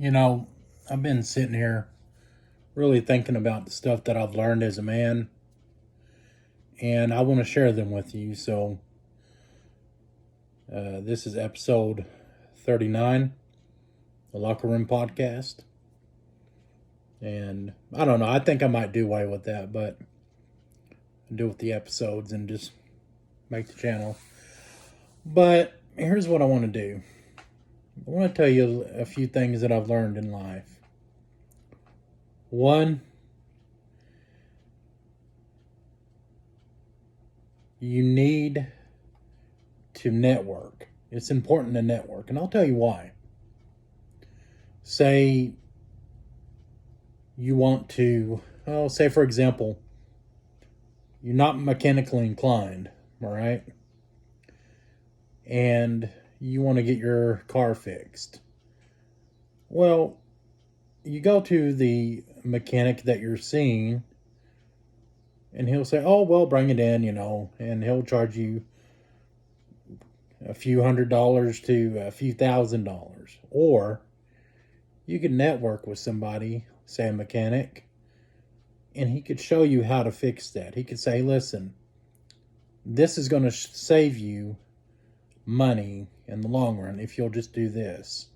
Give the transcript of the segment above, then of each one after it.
You know, I've been sitting here really thinking about the stuff that I've learned as a man, and I want to share them with you. This is episode 39, the Locker Room Podcast. And I don't know, I think I might do away with that, but do with the episodes and just make the channel. But here's what I want to do I want to tell you a few things that I've learned in life. One, you need to network. It's important to network, and I'll tell you why. Say you want to, say for example, you're not mechanically inclined, all right? And you want to get your car fixed. Well, you go to the mechanic that you're seeing, and he'll say, oh, well, bring it in, and he'll charge you a few $100s to a few $1,000s. Or you could network with somebody, say a mechanic, and he could show you how to fix that. He could say, listen, this is going to save you money in the long run if you'll just do this.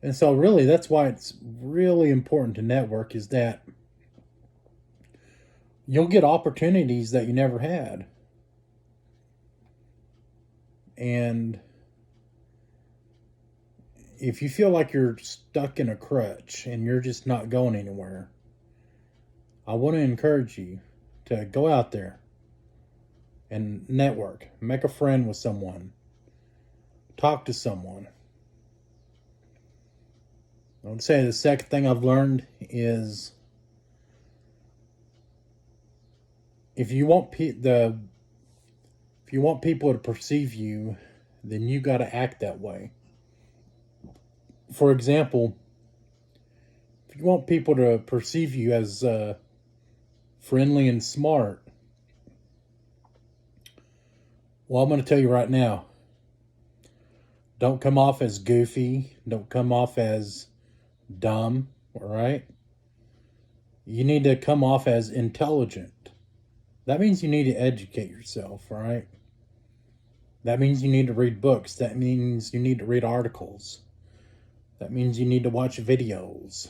And so really that's why it's really important to network, is that you'll get opportunities that you never had. And if you feel like you're stuck in a crutch and you're just not going anywhere, I want to encourage you to go out there and network, make a friend with someone, talk to someone. I would say the second thing I've learned is if you want people to perceive you, then you got to act that way. For example, if you want people to perceive you as friendly and smart, well, I'm going to tell you right now, don't come off as goofy. Don't come off as dumb, all right? You need to come off as intelligent. That means you need to educate yourself, all right? That means you need to read books. That means you need to read articles. That means you need to watch videos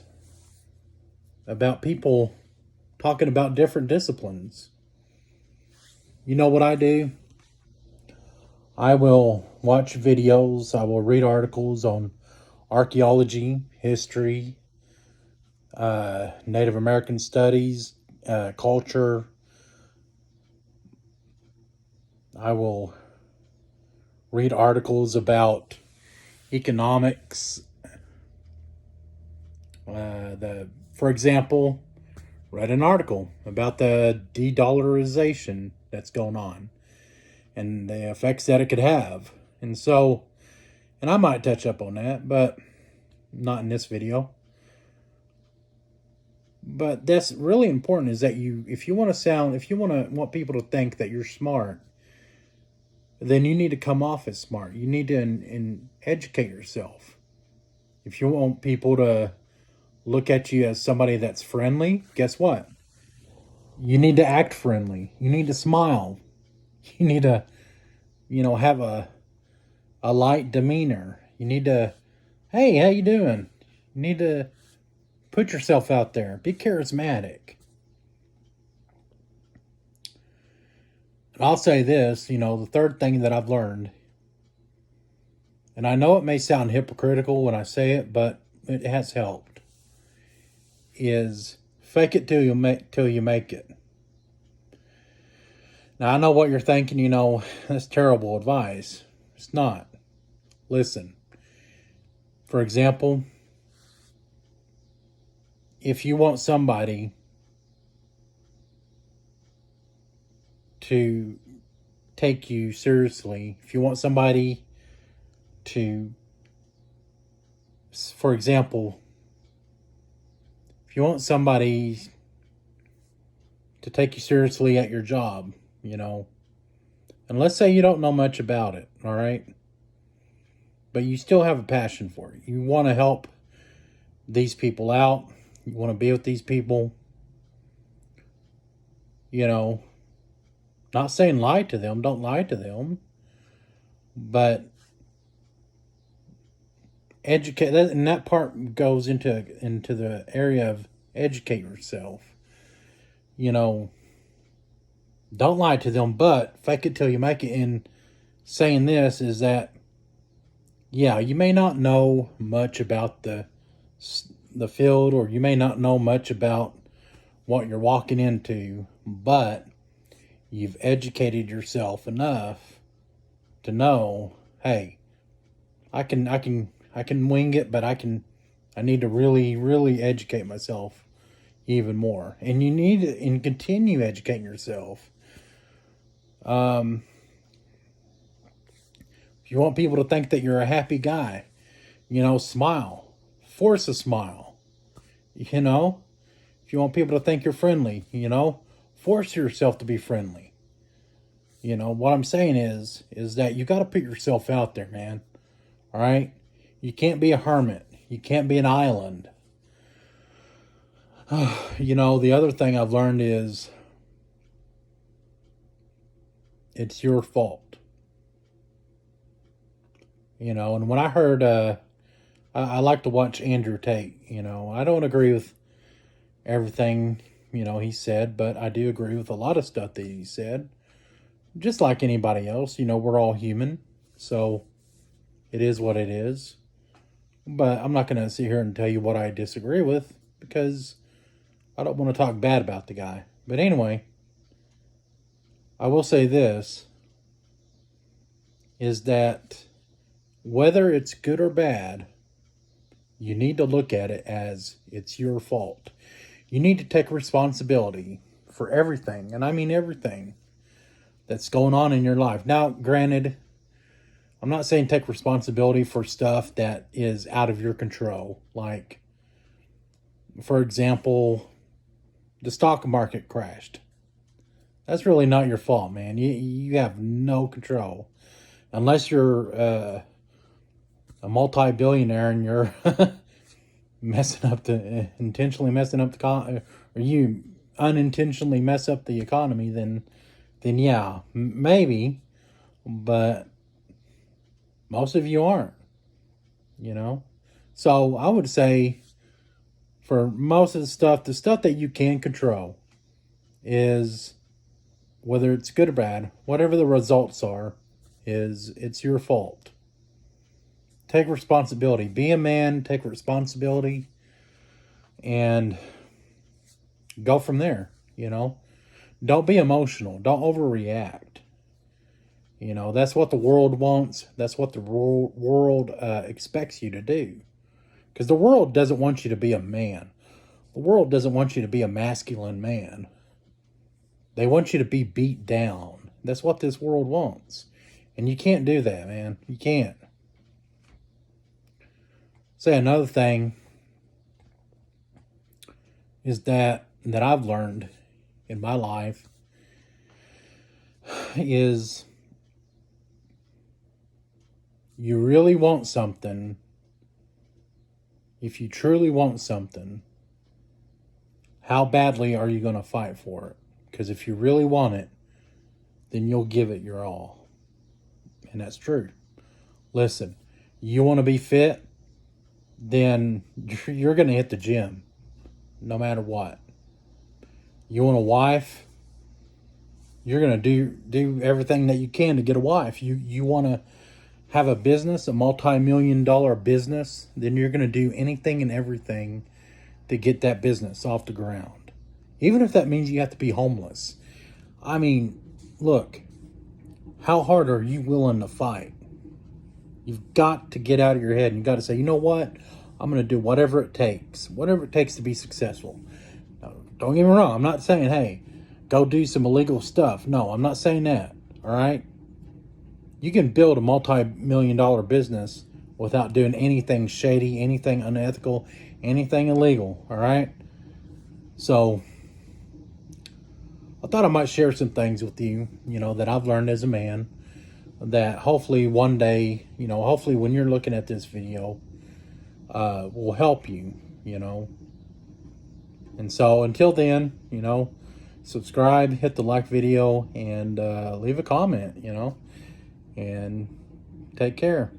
about people talking about different disciplines. You know what I do? I will watch videos. I will read articles on archaeology, history, Native American studies, culture. I will read articles about economics. For example, read an article about the de-dollarization that's going on and the effects that it could have. And I might touch up on that, but not in this video. But that's really important, is that if you want to want people to think that you're smart, then you need to come off as smart. You need to educate yourself. If you want people to look at you as somebody that's friendly, guess what? You need to act friendly. You need to smile. You need to, have a light demeanor. You need to, hey, how you doing? You need to put yourself out there. Be charismatic. And I'll say this, the third thing that I've learned, and I know it may sound hypocritical when I say it, but it has helped, is fake it till you make it. Now, I know what you're thinking, that's terrible advice. It's not. Listen, for example, if you want somebody to take you seriously, if you want somebody to, for example, if you want somebody to take you seriously at your job, and let's say you don't know much about it, all right? But you still have a passion for it. You want to help these people out. You want to be with these people. You know, not saying lie to them. Don't lie to them. But educate, and that part goes into the area of educate yourself. You know, don't lie to them, but fake it till you make it. And saying this is that, yeah, you may not know much about the field, or you may not know much about what you're walking into, but you've educated yourself enough to know, hey, I can wing it, but I need to really educate myself even more. And you need to and continue educating yourself. If you want people to think that you're a happy guy, smile. Force a smile. If you want people to think you're friendly, force yourself to be friendly. What I'm saying is that you got to put yourself out there, man. All right? You can't be a hermit. You can't be an island. The other thing I've learned is it's your fault. And when I heard, I like to watch Andrew Tate. I don't agree with everything, he said, but I do agree with a lot of stuff that he said. Just like anybody else, we're all human. So it is what it is. But I'm not going to sit here and tell you what I disagree with, because I don't want to talk bad about the guy. But anyway, I will say this, is that whether it's good or bad, you need to look at it as it's your fault. You need to take responsibility for everything, and I mean everything, that's going on in your life. Now, granted, I'm not saying take responsibility for stuff that is out of your control. Like, for example, the stock market crashed. That's really not your fault, man. You have no control. Unless you're a multi-billionaire and you're intentionally messing up or you unintentionally mess up the economy, then yeah, maybe. But most of you aren't, So I would say for most of the stuff that you can control is, whether it's good or bad, whatever the results are, it's your fault. Take responsibility. Be a man, take responsibility, and go from there, Don't be emotional. Don't overreact. That's what the world wants. That's what the world expects you to do. Because the world doesn't want you to be a man. The world doesn't want you to be a masculine man. They want you to be beat down. That's what this world wants. And you can't do that, man. You can't. Say another thing is that I've learned in my life is, you really want something, if you truly want something, how badly are you going to fight for it? Because if you really want it, then you'll give it your all. And that's true. Listen, you want to be fit, then you're going to hit the gym no matter what. You want a wife, you're going to do everything that you can to get a wife. You want to have a business, a multi-million-dollar business, then you're going to do anything and everything to get that business off the ground. Even if that means you have to be homeless. I mean, look, how hard are you willing to fight? You've got to get out of your head and you've got to say, you know what? I'm going to do whatever it takes to be successful. Now, don't get me wrong. I'm not saying, hey, go do some illegal stuff. No, I'm not saying that. All right? You can build a multi-million-dollar business without doing anything shady, anything unethical, anything illegal. All right? So I thought I might share some things with you, that I've learned as a man, that hopefully one day, hopefully when you're looking at this video, will help you, you know. And so until then, you know, subscribe, hit the like video, and leave a comment, you know, and take care.